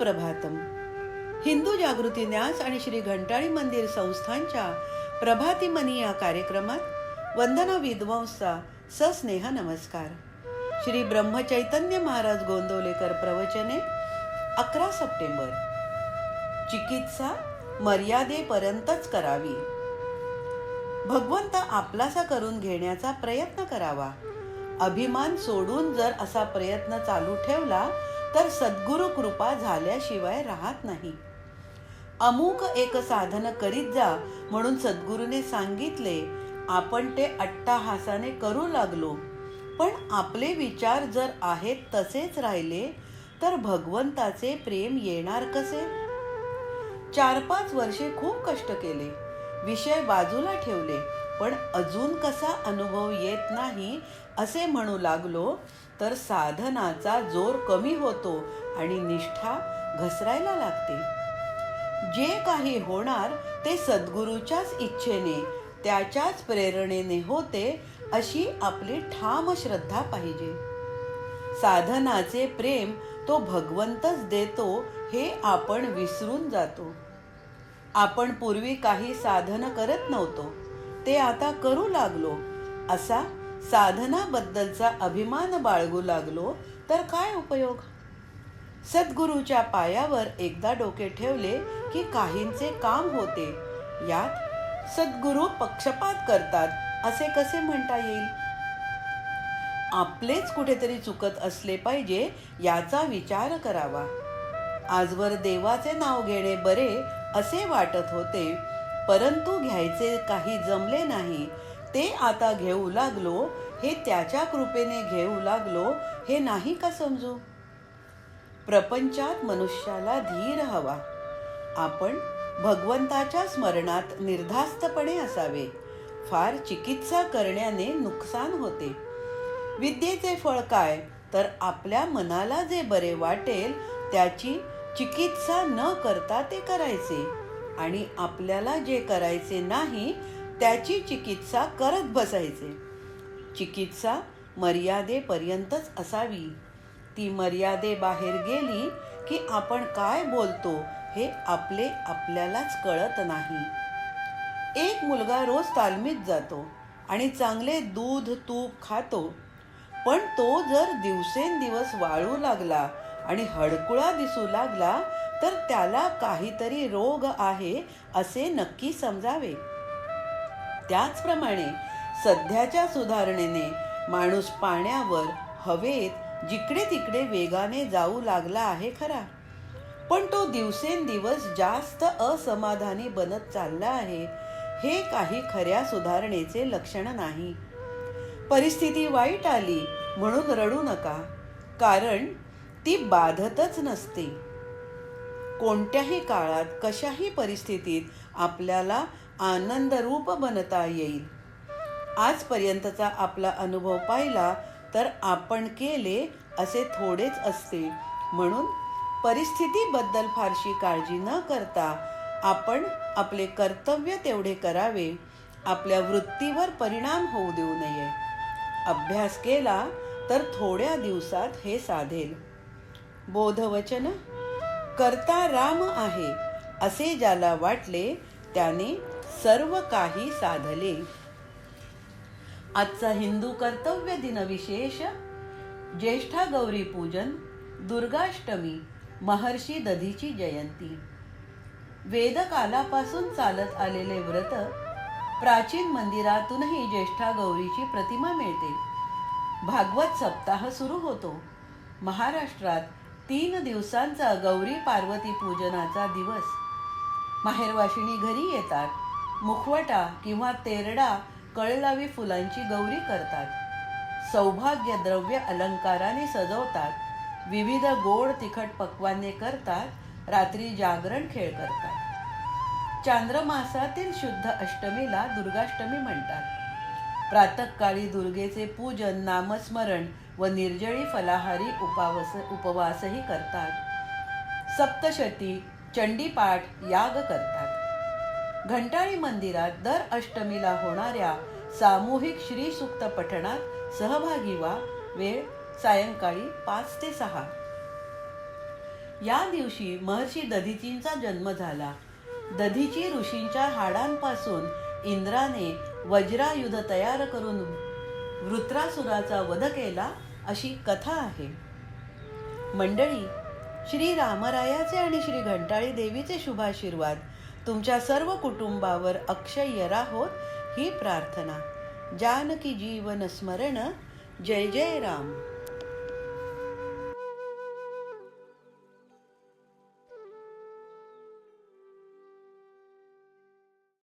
सुप्रभातम. हिंदू जागृती न्यास आणि श्री घंटाळी मंदिर संस्थांच्या प्रभातीमनी या कार्यक्रमात वंदना विद्वांसचा सस्नेह नमस्कार. श्री ब्रह्मचैतन्य महाराज गोंदवलेकर प्रवचने 11 सप्टेंबर. चिकित्सा मर्यादेपर्यंतच करावी. भगवंत आपलासा करून घेण्याचा प्रयत्न करावा. अभिमान सोडून जर असा प्रयत्न चालू ठेवला तर सद्गुरु कृपा झाल्याशिवाय राहत नाही. अमुक एक साधन करीत जा म्हणून सद्गुरूने सांगितले. आपण ते अट्टाहासाने करू लागलो, पण आपले विचार जर आहेत तसेच राहिले तर भगवंताचे प्रेम येणार कसे? 4-5 वर्षे खूप कष्ट केले, विषय बाजूला ठेवले, पण अजून कसा अनुभव येत नाही असे म्हणू लागलो तर साधनाचा जोर कमी होतो आणि निष्ठा घसरायला लागते. जे काही होणार ते सद्गुरूच्याच इच्छेने, त्याच्याच प्रेरणेने होते अशी आपली ठाम श्रद्धा पाहिजे. साधनाचे प्रेम तो भगवंतच देतो हे आपण विसरून जातो. आपण पूर्वी काही साधन करत नव्हतो, ते आता करू लागलो असा साधनाबद्दलचा अभिमान बाळगू लागलो तर काय उपयोग? सद्गुरूच्या पायावर एकदा डोके ठेवले की काहींचे काम होते. यात सद्गुरू पक्षपात करतात असे कसे म्हणता येईल? आपलेच कुठेतरी चुकत असले पाहिजे याचा विचार करावा. आजवर देवाचे नाव घेणे बरे असे वाटत होते, परंतु घ्यायचे काही जमले नाही. ते आता घेऊ लागलो, हे त्याच्या कृपेने घेऊ लागलो, हे नाही का समजू? प्रपंचात मनुष्याला धीर हवा. आपण भगवंताच्या स्मरणात निर्धास्तपणे असावे. फार चिकित्सा करण्याने नुकसान होते. विद्येचे फळ काय तर आपल्या मनाला जे बरे वाटेल त्याची चिकित्सा न करता ते करायचे, आणि आपल्याला जे करायचे नाही त्याची चिकित्सा करत बसायचे. चिकित्सा मर्यादेपर्यंतच असावी. ती मर्यादेबाहेर गेली की आपण काय बोलतो हे आपल्यालाच कळत नाही. एक मुलगा रोज तालमीत जातो आणि चांगले दूध तूप खातो, पण तो जर दिवसेंदिवस वाळू लागला आणि हडकुळा दिसू लागला तर त्याला काहीतरी रोग आहे असे नक्की समजावे. त्याचप्रमाणे सध्याच्या सुधारणेने माणूस पाण्यावर, हवेत, जिकडे तिकडे वेगाने जाऊ लागला आहे खरा, पण तो दिवसेंदिवस जास्त असमाधानी बनत चालला आहे. हे काही खऱ्या सुधारणेचे लक्षण नाही. परिस्थिती वाईट आली म्हणून रडू नका, कारण ती बाधतच नसते. कोणत्याही काळात कशाही परिस्थितीत आपल्याला आनंदरूप बनता येईल. आजपर्यंतचा आपला अनुभव पाहिला तर आपण केले असे थोडेच असते, म्हणून परिस्थितीबद्दल फारशी काळजी न करता आपण आपले कर्तव्य तेवढे करावे. आपल्या वृत्तीवर परिणाम होऊ देऊ नये. अभ्यास केला तर थोड्या दिवसात हे साधेल. बोधवचन. कर्ता राम आहे असे ज्याला वाटले त्याने सर्व काही साधले. आजचा हिंदू कर्तव्य दिन विशेष. ज्येष्ठा गौरी पूजन, दुर्गाष्टमी, महर्षी दधीची जयंती. वेदकालापासून चालत आलेले व्रत. प्राचीन मंदिरातूनही ज्येष्ठा गौरीची प्रतिमा मिळते. भागवत सप्ताह सुरू होतो. महाराष्ट्रात 3 दिवसांचा गौरी पार्वती पूजनाचा दिवस. माहेरवाशिणी घरी येतात. मुखवटा किंवा तेरडा कळलावी फुलांची गौरी करतात. सौभाग्य द्रव्य अलंकाराने सजवतात. विविध गोड तिखट पक्वान्ने करतात. रात्री जागरण खेळ करतात. चांद्रमासातील शुद्ध अष्टमीला दुर्गाष्टमी म्हणतात. प्रातःकाळी दुर्गेचे पूजन, नामस्मरण व निर्जळी फलाहारी उपवासही करतात. सप्तशती, चंडीपाठ, याग करतात. घंटाळी मंदिरात दर अष्टमीला होणाऱ्या सामूहिक श्रीसूक्त पठणात सहभागी व्हा. वेळ सायंकाळी 5 ते 6. या दिवशी महर्षी दधिचींचा जन्म झाला. दधिची ऋषींच्या हाडांपासून इंद्राने वज्रायुध तयार करून वृत्रासुराचा वध केला अशी कथा आहे. मंडळी, श्री रामरायाचे आणि श्री घंटाळी देवीचे शुभाशीर्वाद तुमच्या सर्व कुटुंबावर अक्षय्य राहोत ही प्रार्थना. जानकी जीवन स्मरण. जय जय राम.